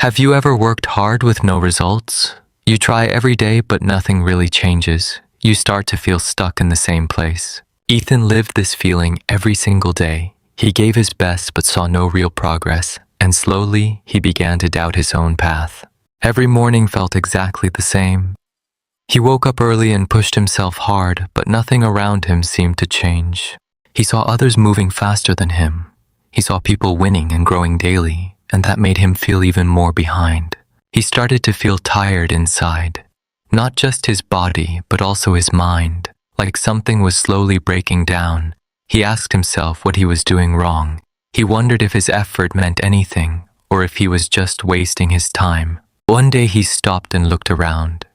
Have you ever worked hard with no results? You try every day, but nothing really changes. You start to feel stuck in the same place. Ethan lived this feeling every single day. He gave his best but saw no real progress, and slowly he began to doubt his own path. Every morning felt exactly the same. He woke up early and pushed himself hard, but nothing around him seemed to change. He saw others moving faster than him. He saw people winning and growing daily, and that made him feel even more behind. He started to feel tired inside. Not just his body, but also his mind. Like something was slowly breaking down. He asked himself what he was doing wrong. He wondered if his effort meant anything, or if he was just wasting his time. One day he stopped and looked around.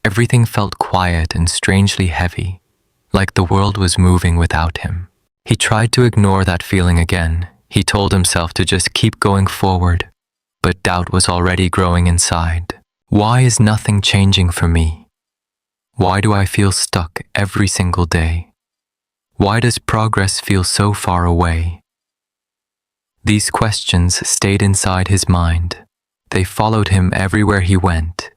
Everything felt quiet and strangely heavy, like the world was moving without him. He tried to ignore that feeling again. He told himself to just keep going forward, but doubt was already growing inside. Why is nothing changing for me? Why do I feel stuck every single day? Why does progress feel so far away? These questions stayed inside his mind. They followed him everywhere he went.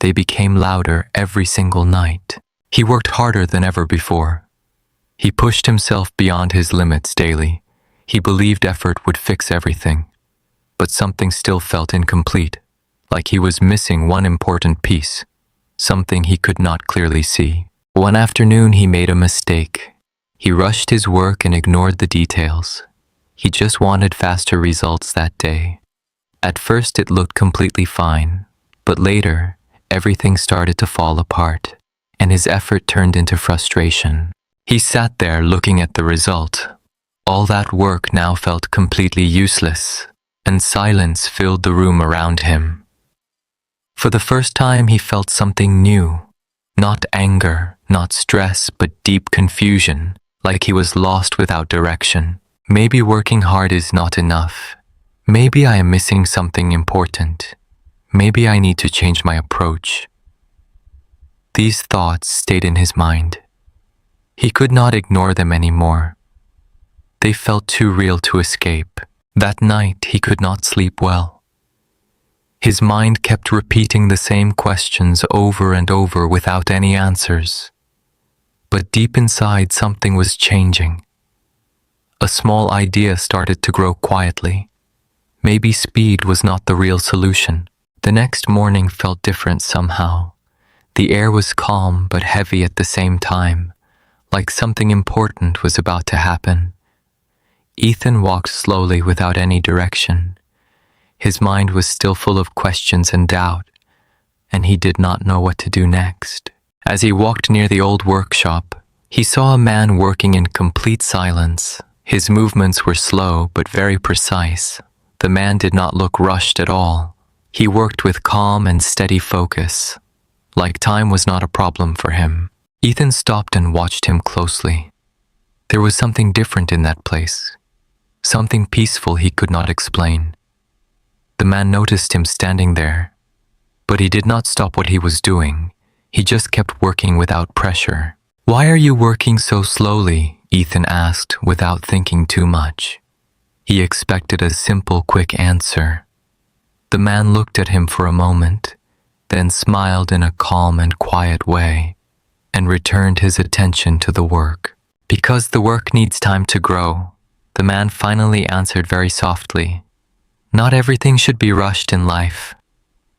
They became louder every single night. He worked harder than ever before. He pushed himself beyond his limits daily. He believed effort would fix everything, but something still felt incomplete, like he was missing one important piece, something he could not clearly see. One afternoon he made a mistake. He rushed his work and ignored the details. He just wanted faster results that day. At first it looked completely fine, but later everything started to fall apart, and his effort turned into frustration. He sat there looking at the result. All that work now felt completely useless, and silence filled the room around him. For the first time he felt something new. Not anger, not stress, but deep confusion, like he was lost without direction. Maybe working hard is not enough. Maybe I am missing something important. Maybe I need to change my approach. These thoughts stayed in his mind. He could not ignore them anymore. They felt too real to escape. That night he could not sleep well. His mind kept repeating the same questions over and over without any answers. But deep inside something was changing. A small idea started to grow quietly. Maybe speed was not the real solution. The next morning felt different somehow. The air was calm but heavy at the same time, like something important was about to happen. Ethan walked slowly without any direction. His mind was still full of questions and doubt, and he did not know what to do next. As he walked near the old workshop, he saw a man working in complete silence. His movements were slow but very precise. The man did not look rushed at all. He worked with calm and steady focus, like time was not a problem for him. Ethan stopped and watched him closely. There was something different in that place. Something peaceful he could not explain. The man noticed him standing there, but he did not stop what he was doing. He just kept working without pressure. "Why are you working so slowly?" Ethan asked without thinking too much. He expected a simple, quick answer. The man looked at him for a moment, then smiled in a calm and quiet way, and returned his attention to the work. "Because the work needs time to grow," the man finally answered very softly. "Not everything should be rushed in life."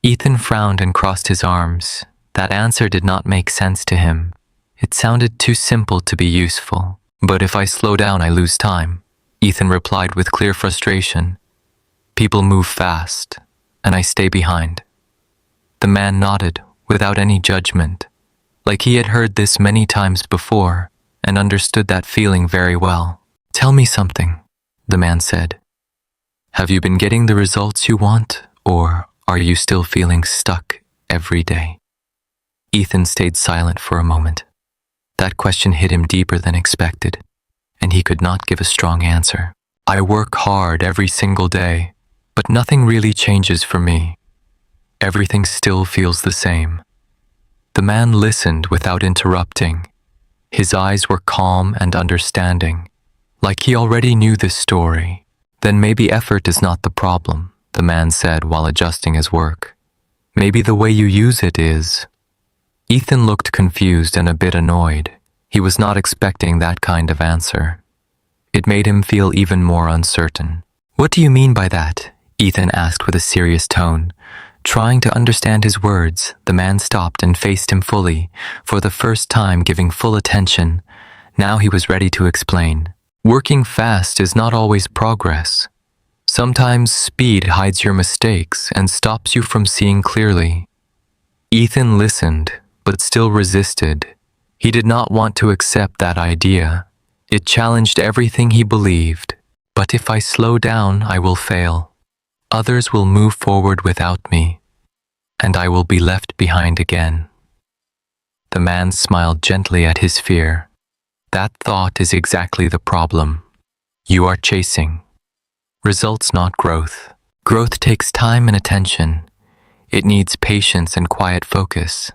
Ethan frowned and crossed his arms. That answer did not make sense to him. It sounded too simple to be useful. "But if I slow down, I lose time," Ethan replied with clear frustration. "People move fast, and I stay behind." The man nodded without any judgment, like he had heard this many times before and understood that feeling very well. "Tell me something," the man said. "Have you been getting the results you want, or are you still feeling stuck every day?" Ethan stayed silent for a moment. That question hit him deeper than expected, and he could not give a strong answer. "I work hard every single day, but nothing really changes for me. Everything still feels the same." The man listened without interrupting. His eyes were calm and understanding, like he already knew this story. "Then maybe effort is not the problem," the man said while adjusting his work. Maybe the way you use it is. Ethan looked confused and a bit annoyed. He was not expecting that kind of answer. It made him feel even more uncertain. What do you mean by that? Ethan asked with a serious tone. Trying to understand his words, the man stopped and faced him fully, for the first time giving full attention. Now he was ready to explain. Working fast is not always progress. Sometimes speed hides your mistakes and stops you from seeing clearly. Ethan listened, but still resisted. He did not want to accept that idea. It challenged everything he believed. But if I slow down, I will fail. Others will move forward without me, and I will be left behind again. The man smiled gently at his fear. That thought is exactly the problem. You are chasing results, not growth. Growth takes time and attention. It needs patience and quiet focus,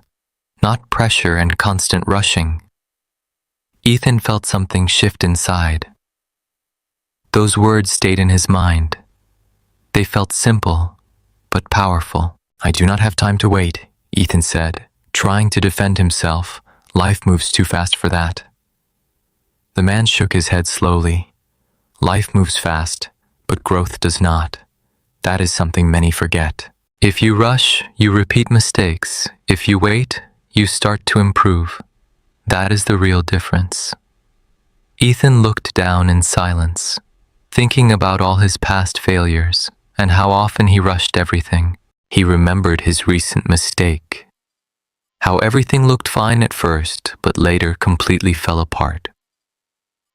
not pressure and constant rushing. Ethan felt something shift inside. Those words stayed in his mind. They felt simple, but powerful. I do not have time to wait, Ethan said, trying to defend himself. Life moves too fast for that. The man shook his head slowly. Life moves fast, but growth does not. That is something many forget. If you rush, you repeat mistakes. If you wait, you start to improve. That is the real difference. Ethan looked down in silence, thinking about all his past failures and how often he rushed everything. He remembered his recent mistake, how everything looked fine at first, but later completely fell apart.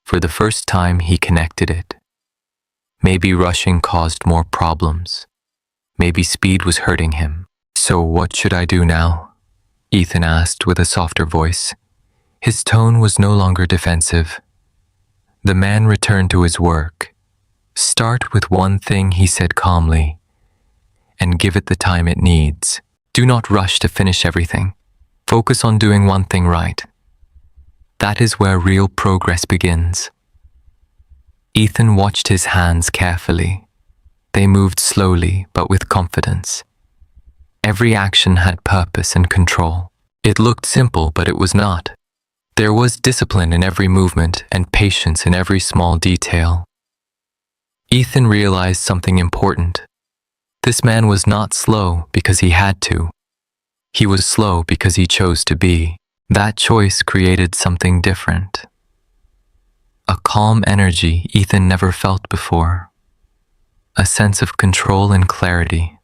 For the first time, he connected it. Maybe rushing caused more problems. Maybe speed was hurting him. So what should I do now? Ethan asked with a softer voice. His tone was no longer defensive. The man returned to his work. Start with one thing, he said calmly, and give it the time it needs. Do not rush to finish everything. Focus on doing one thing right. That is where real progress begins. Ethan watched his hands carefully. They moved slowly, but with confidence. Every action had purpose and control. It looked simple, but it was not. There was discipline in every movement and patience in every small detail. Ethan realized something important. This man was not slow because he had to. He was slow because he chose to be. That choice created something different. A calm energy Ethan never felt before. A sense of control and clarity.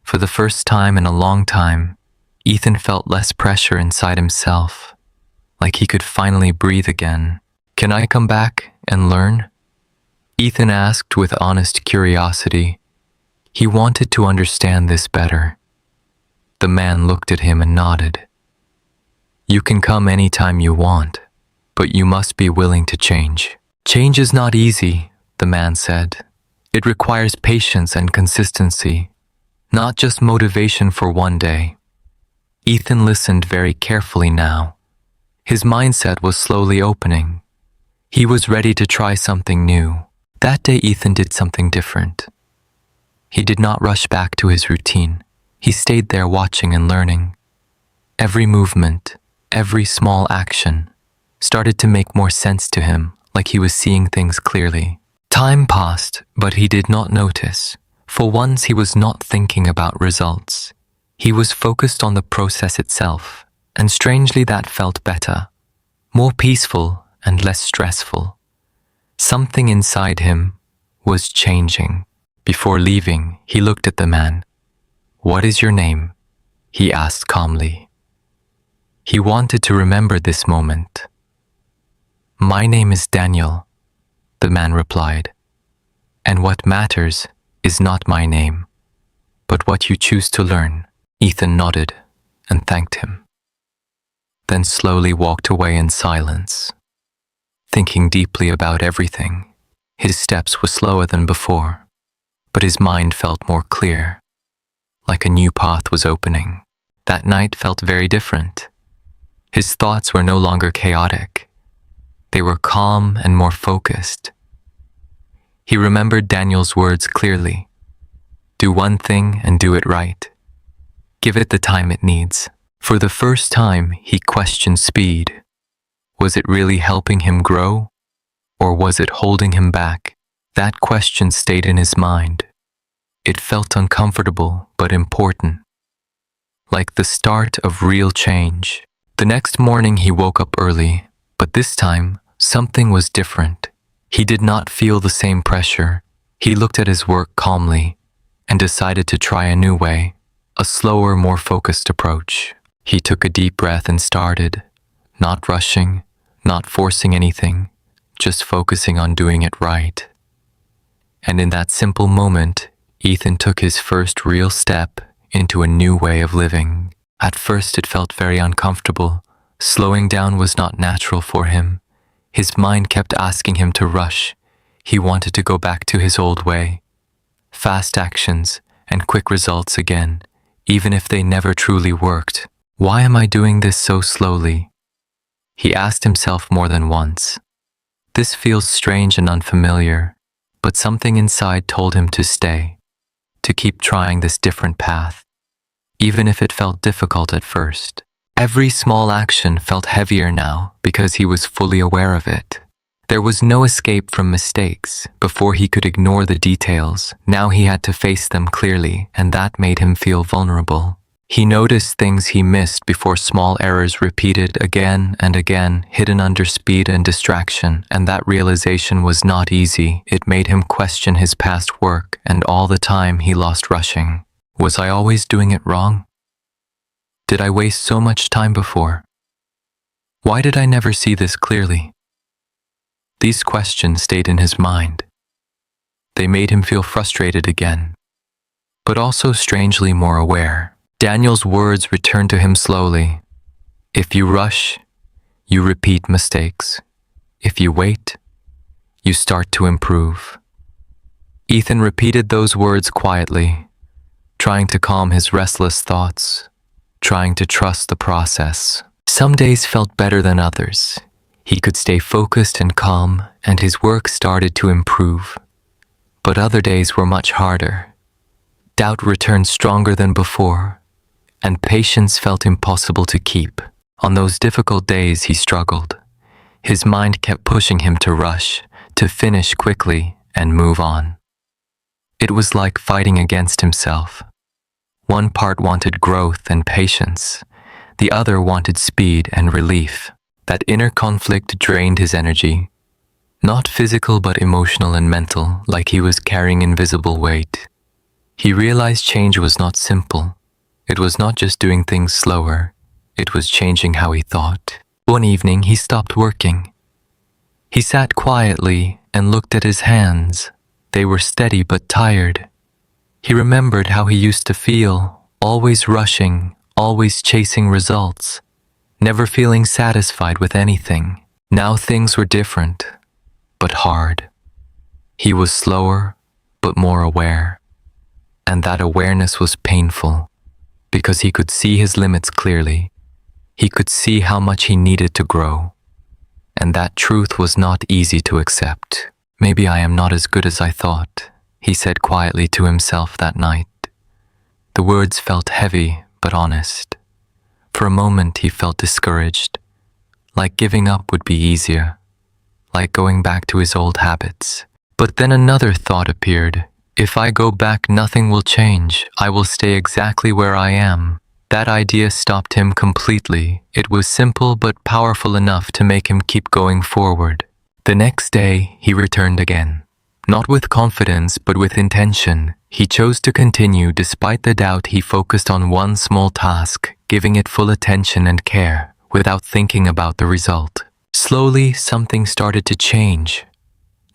For the first time in a long time, Ethan felt less pressure inside himself, like he could finally breathe again. Can I come back and learn? Ethan asked with honest curiosity. He wanted to understand this better. The man looked at him and nodded. You can come anytime you want, but you must be willing to change. Change is not easy, the man said. It requires patience and consistency, not just motivation for one day. Ethan listened very carefully now. His mindset was slowly opening. He was ready to try something new. That day Ethan did something different. He did not rush back to his routine. He stayed there watching and learning. Every movement, every small action started to make more sense to him, like he was seeing things clearly. Time passed, but he did not notice. For once, he was not thinking about results. He was focused on the process itself, and strangely that felt better, more peaceful and less stressful. Something inside him was changing. Before leaving, he looked at the man. What is your name? He asked calmly. He wanted to remember this moment. My name is Daniel, the man replied. And what matters is not my name, but what you choose to learn. Ethan nodded and thanked him, then slowly walked away in silence, thinking deeply about everything. His steps were slower than before, but his mind felt more clear, like a new path was opening. That night felt very different. His thoughts were no longer chaotic. They were calm and more focused. He remembered Daniel's words clearly. Do one thing and do it right. Give it the time it needs. For the first time, he questioned speed. Was it really helping him grow? Or was it holding him back? That question stayed in his mind. It felt uncomfortable but important, like the start of real change. The next morning he woke up early, but this time something was different. He did not feel the same pressure. He looked at his work calmly and decided to try a new way, a slower, more focused approach. He took a deep breath and started, not rushing, not forcing anything, just focusing on doing it right. And in that simple moment, Ethan took his first real step into a new way of living. At first it felt very uncomfortable. Slowing down was not natural for him. His mind kept asking him to rush. He wanted to go back to his old way. Fast actions and quick results again, even if they never truly worked. Why am I doing this so slowly? He asked himself more than once. This feels strange and unfamiliar, but something inside told him to stay, to keep trying this different path, even if it felt difficult at first. Every small action felt heavier now because he was fully aware of it. There was no escape from mistakes. Before he could ignore the details, now he had to face them clearly, and that made him feel vulnerable. He noticed things he missed before, small errors repeated again and again, hidden under speed and distraction, and that realization was not easy. It made him question his past work and all the time he lost rushing. Was I always doing it wrong? Did I waste so much time before? Why did I never see this clearly? These questions stayed in his mind. They made him feel frustrated again, but also strangely more aware. Daniel's words returned to him slowly. If you rush, you repeat mistakes. If you wait, you start to improve. Ethan repeated those words quietly, trying to calm his restless thoughts, trying to trust the process. Some days felt better than others. He could stay focused and calm, and his work started to improve. But other days were much harder. Doubt returned stronger than before, and patience felt impossible to keep. On those difficult days he struggled. His mind kept pushing him to rush, to finish quickly and move on. It was like fighting against himself. One part wanted growth and patience. The other wanted speed and relief. That inner conflict drained his energy. Not physical but emotional and mental, like he was carrying invisible weight. He realized change was not simple. It was not just doing things slower. It was changing how he thought. One evening, he stopped working. He sat quietly and looked at his hands. They were steady but tired. He remembered how he used to feel, always rushing, always chasing results, never feeling satisfied with anything. Now things were different, but hard. He was slower, but more aware. And that awareness was painful, because he could see his limits clearly. He could see how much he needed to grow. And that truth was not easy to accept. Maybe I am not as good as I thought, he said quietly to himself that night. The words felt heavy but honest. For a moment he felt discouraged, like giving up would be easier, like going back to his old habits. But then another thought appeared. If I go back, nothing will change. I will stay exactly where I am. That idea stopped him completely. It was simple but powerful enough to make him keep going forward. The next day, he returned again. Not with confidence, but with intention. He chose to continue despite the doubt. He focused on one small task, giving it full attention and care, without thinking about the result. Slowly, something started to change.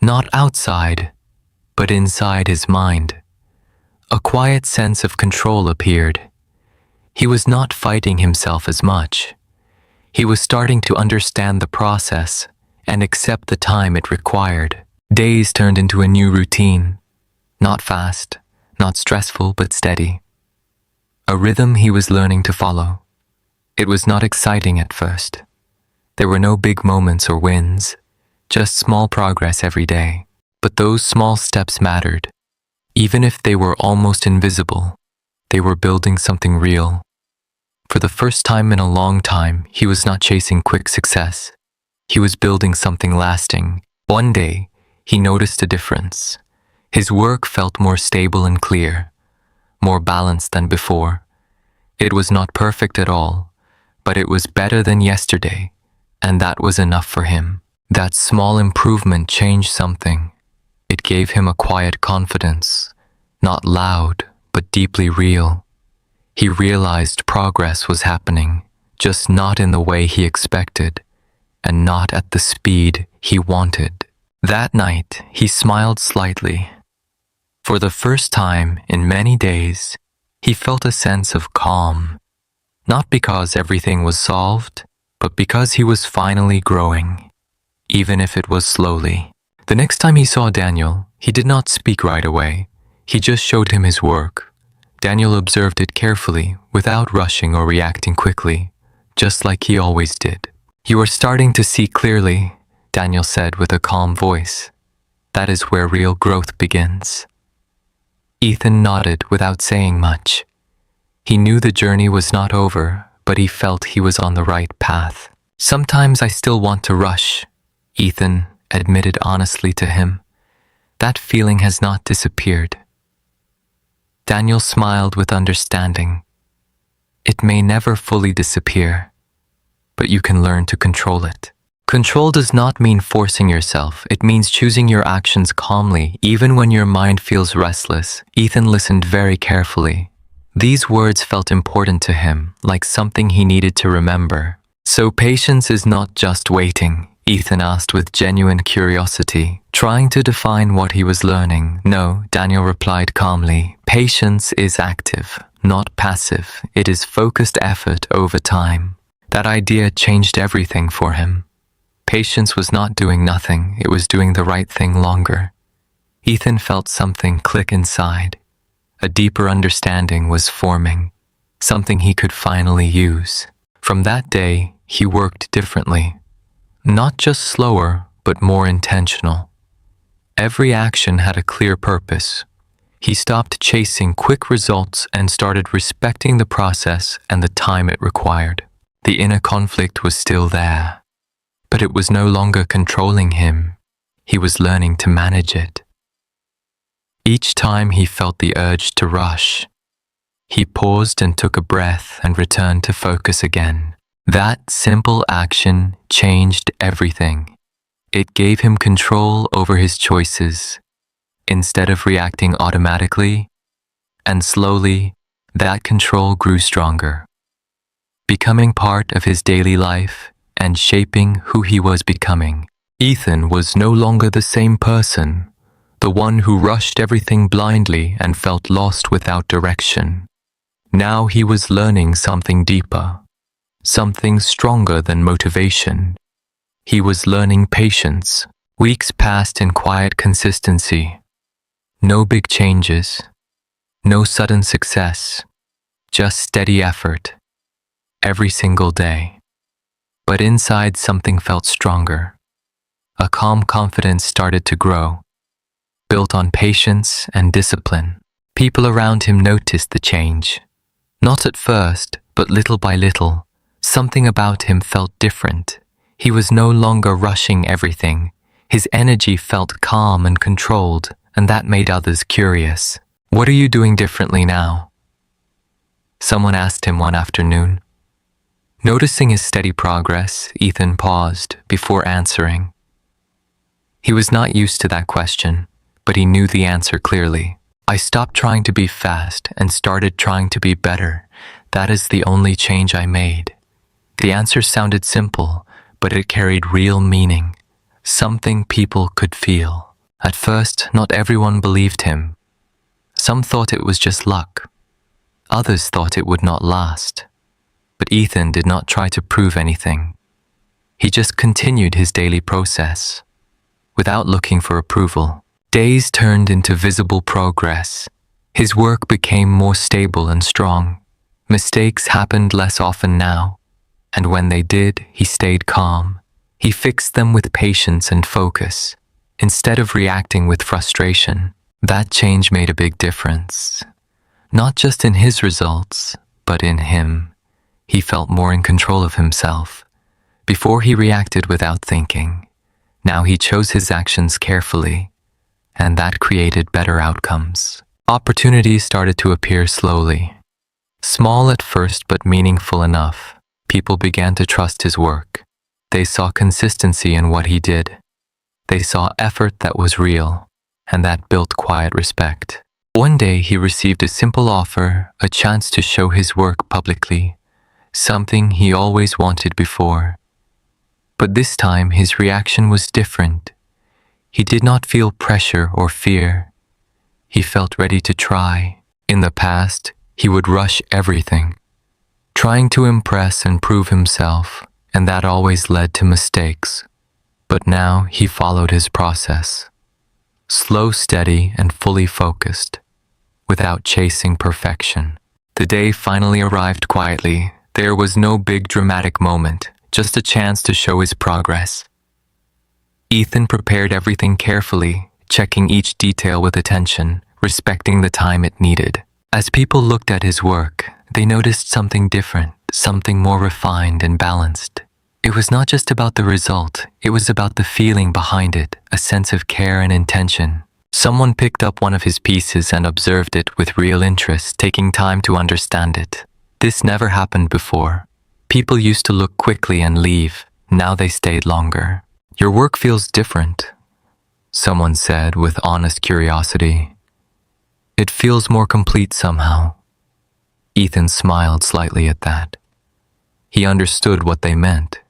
Not outside, but inside his mind. A quiet sense of control appeared. He was not fighting himself as much. He was starting to understand the process and accept the time it required. Days turned into a new routine. Not fast, not stressful, but steady. A rhythm he was learning to follow. It was not exciting at first. There were no big moments or wins, just small progress every day. But those small steps mattered. Even if they were almost invisible, they were building something real. For the first time in a long time, he was not chasing quick success. He was building something lasting. One day, he noticed a difference. His work felt more stable and clear, more balanced than before. It was not perfect at all, but it was better than yesterday, and that was enough for him. That small improvement changed something. It gave him a quiet confidence, not loud, but deeply real. He realized progress was happening, just not in the way he expected, and not at the speed he wanted. That night, he smiled slightly. For the first time in many days, he felt a sense of calm, not because everything was solved, but because he was finally growing, even if it was slowly. The next time he saw Daniel, he did not speak right away. He just showed him his work. Daniel observed it carefully, without rushing or reacting quickly, just like he always did. "You are starting to see clearly," Daniel said with a calm voice. "That is where real growth begins." Ethan nodded without saying much. He knew the journey was not over, but he felt he was on the right path. "Sometimes I still want to rush," Ethan admitted honestly to him. "That feeling has not disappeared." Daniel smiled with understanding. "It may never fully disappear, but you can learn to control it." Control does not mean forcing yourself. It means choosing your actions calmly, even when your mind feels restless. Ethan listened very carefully. These words felt important to him, like something he needed to remember. "So patience is not just waiting?" Ethan asked with genuine curiosity, trying to define what he was learning. "No," Daniel replied calmly. "Patience is active, not passive. It is focused effort over time." That idea changed everything for him. Patience was not doing nothing, it was doing the right thing longer. Ethan felt something click inside. A deeper understanding was forming, something he could finally use. From that day, he worked differently. Not just slower, but more intentional. Every action had a clear purpose. He stopped chasing quick results and started respecting the process and the time it required. The inner conflict was still there, but it was no longer controlling him. He was learning to manage it. Each time he felt the urge to rush, he paused and took a breath and returned to focus again. That simple action changed everything. It gave him control over his choices, instead of reacting automatically, and slowly, that control grew stronger, becoming part of his daily life and shaping who he was becoming. Ethan was no longer the same person, the one who rushed everything blindly and felt lost without direction. Now he was learning something deeper, something stronger than motivation. He was learning patience. Weeks passed in quiet consistency. No big changes, no sudden success, just steady effort, every single day. But inside something felt stronger. A calm confidence started to grow, built on patience and discipline. People around him noticed the change. Not at first, but little by little, something about him felt different. He was no longer rushing everything. His energy felt calm and controlled, and that made others curious. "What are you doing differently now?" someone asked him one afternoon. Noticing his steady progress, Ethan paused before answering. He was not used to that question, but he knew the answer clearly. "I stopped trying to be fast and started trying to be better. That is the only change I made." The answer sounded simple, but it carried real meaning, something people could feel. At first, not everyone believed him. Some thought it was just luck. Others thought it would not last. But Ethan did not try to prove anything. He just continued his daily process, without looking for approval. Days turned into visible progress. His work became more stable and strong. Mistakes happened less often now, and when they did, he stayed calm. He fixed them with patience and focus, instead of reacting with frustration. That change made a big difference, not just in his results, but in him. He felt more in control of himself. Before he reacted without thinking. Now he chose his actions carefully, and that created better outcomes. Opportunities started to appear slowly. Small at first, but meaningful enough. People began to trust his work. They saw consistency in what he did. They saw effort that was real, and that built quiet respect. One day he received a simple offer, a chance to show his work publicly, something he always wanted before. But this time his reaction was different. He did not feel pressure or fear. He felt ready to try. In the past, he would rush everything, trying to impress and prove himself, and that always led to mistakes. But now he followed his process. Slow, steady, and fully focused, without chasing perfection. The day finally arrived quietly. There was no big dramatic moment, just a chance to show his progress. Ethan prepared everything carefully, checking each detail with attention, respecting the time it needed. As people looked at his work, they noticed something different, something more refined and balanced. It was not just about the result, it was about the feeling behind it, a sense of care and intention. Someone picked up one of his pieces and observed it with real interest, taking time to understand it. This never happened before. People used to look quickly and leave. Now they stayed longer. "Your work feels different," someone said with honest curiosity. "It feels more complete somehow." Ethan smiled slightly at that. He understood what they meant,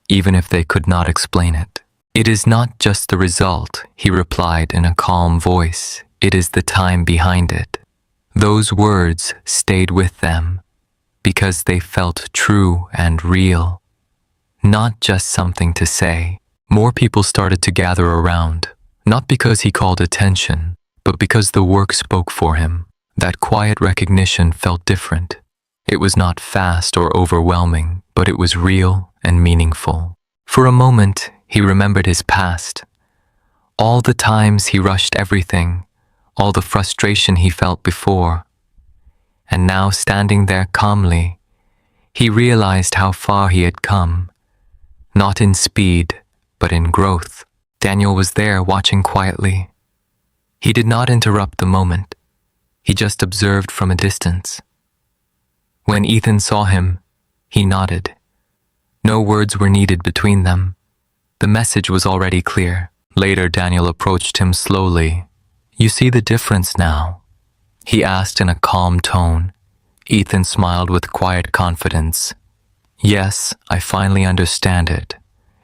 even if they could not explain it. "It is not just the result," he replied in a calm voice. "It is the time behind it." Those words stayed with them because they felt true and real, not just something to say. More people started to gather around, not because he called attention, but because the work spoke for him. That quiet recognition felt different. It was not fast or overwhelming, but it was real and meaningful. For a moment, he remembered his past. All the times he rushed everything, all the frustration he felt before. And now, standing there calmly, he realized how far he had come. Not in speed, but in growth. Daniel was there watching quietly. He did not interrupt the moment. He just observed from a distance. When Ethan saw him, he nodded. No words were needed between them. The message was already clear. Later, Daniel approached him slowly. "You see the difference now?" he asked in a calm tone. Ethan smiled with quiet confidence. "Yes, I finally understand it.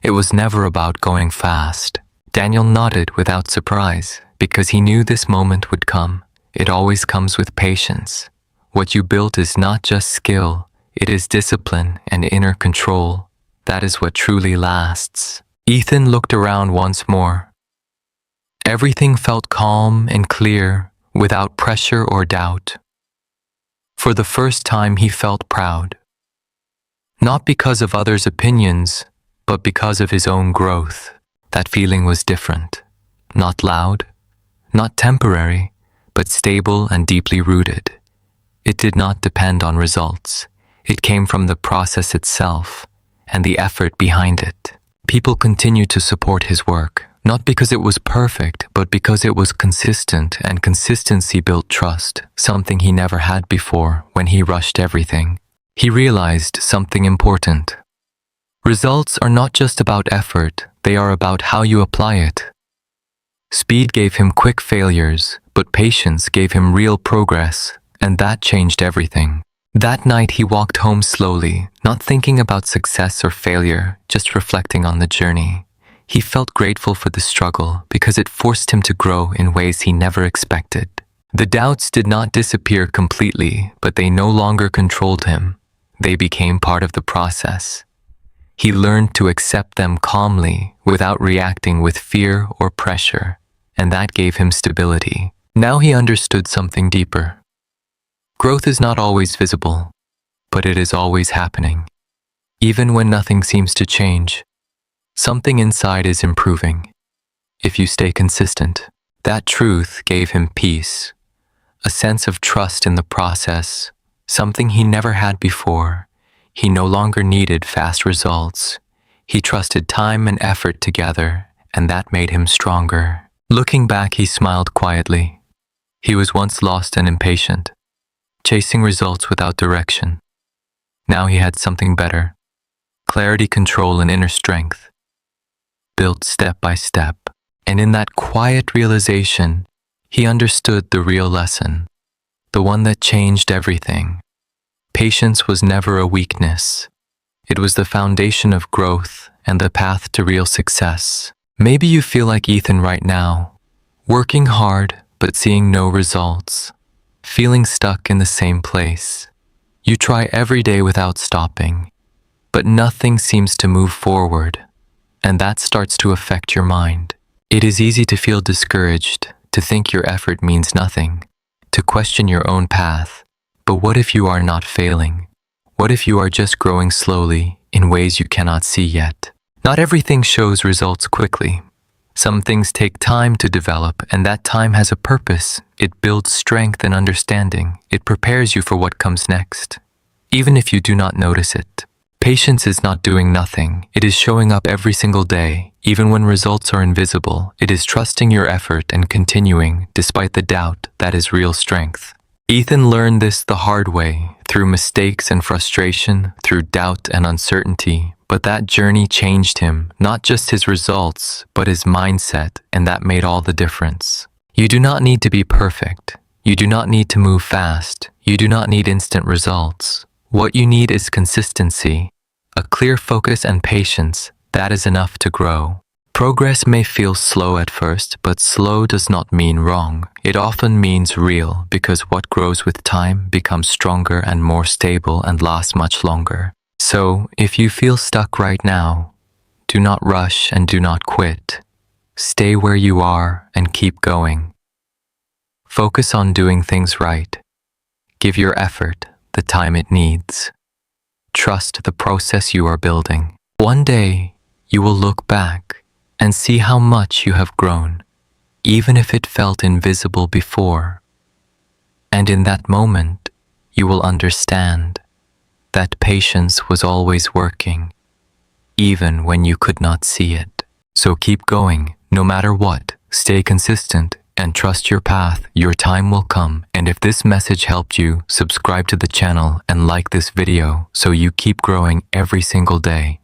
It was never about going fast." Daniel nodded without surprise, because he knew this moment would come. It always comes with patience. What you built is not just skill, it is discipline and inner control. That is what truly lasts. Ethan looked around once more. Everything felt calm and clear, without pressure or doubt. For the first time, he felt proud. Not because of others' opinions, but because of his own growth. That feeling was different. Not loud, not temporary, but stable and deeply rooted. It did not depend on results. It came from the process itself and the effort behind it. People continued to support his work, not because it was perfect, but because it was consistent, and consistency built trust, something he never had before when he rushed everything. He realized something important. Results are not just about effort, they are about how you apply it. Speed gave him quick failures, but patience gave him real progress, and that changed everything. That night he walked home slowly, not thinking about success or failure, just reflecting on the journey. He felt grateful for the struggle because it forced him to grow in ways he never expected. The doubts did not disappear completely, but they no longer controlled him. They became part of the process. He learned to accept them calmly, without reacting with fear or pressure, and that gave him stability. Now he understood something deeper. Growth is not always visible, but it is always happening. Even when nothing seems to change, something inside is improving. If you stay consistent, That truth gave him peace, a sense of trust in the process, something he never had before. He no longer needed fast results. He trusted time and effort together, and that made him stronger. Looking back, he smiled quietly. He was once lost and impatient, chasing results without direction. Now he had something better: clarity, control, and inner strength, built step by step. And in that quiet realization, he understood the real lesson, the one that changed everything. Patience was never a weakness. It was the foundation of growth and the path to real success. Maybe you feel like Ethan right now, working hard but seeing no results, feeling stuck in the same place. You try every day without stopping, but nothing seems to move forward, and that starts to affect your mind. It is easy to feel discouraged, to think your effort means nothing, to question your own path. But what if you are not failing? What if you are just growing slowly in ways you cannot see yet? Not everything shows results quickly. Some things take time to develop, and that time has a purpose. It builds strength and understanding. It prepares you for what comes next, even if you do not notice it. Patience is not doing nothing. It is showing up every single day, even when results are invisible. It is trusting your effort and continuing despite the doubt. That is real strength. Ethan learned this the hard way, through mistakes and frustration, through doubt and uncertainty. But that journey changed him, not just his results, but his mindset, and that made all the difference. You do not need to be perfect. You do not need to move fast. You do not need instant results. What you need is consistency, a clear focus and patience. That is enough to grow. Progress may feel slow at first, but slow does not mean wrong. It often means real, because what grows with time becomes stronger and more stable and lasts much longer. So, if you feel stuck right now, do not rush and do not quit. Stay where you are and keep going. Focus on doing things right. Give your effort the time it needs. Trust the process you are building. One day, you will look back and see how much you have grown, even if it felt invisible before. And in that moment, you will understand that patience was always working, even when you could not see it. So keep going, no matter what. Stay consistent and trust your path. Your time will come. And if this message helped you, subscribe to the channel and like this video so you keep growing every single day.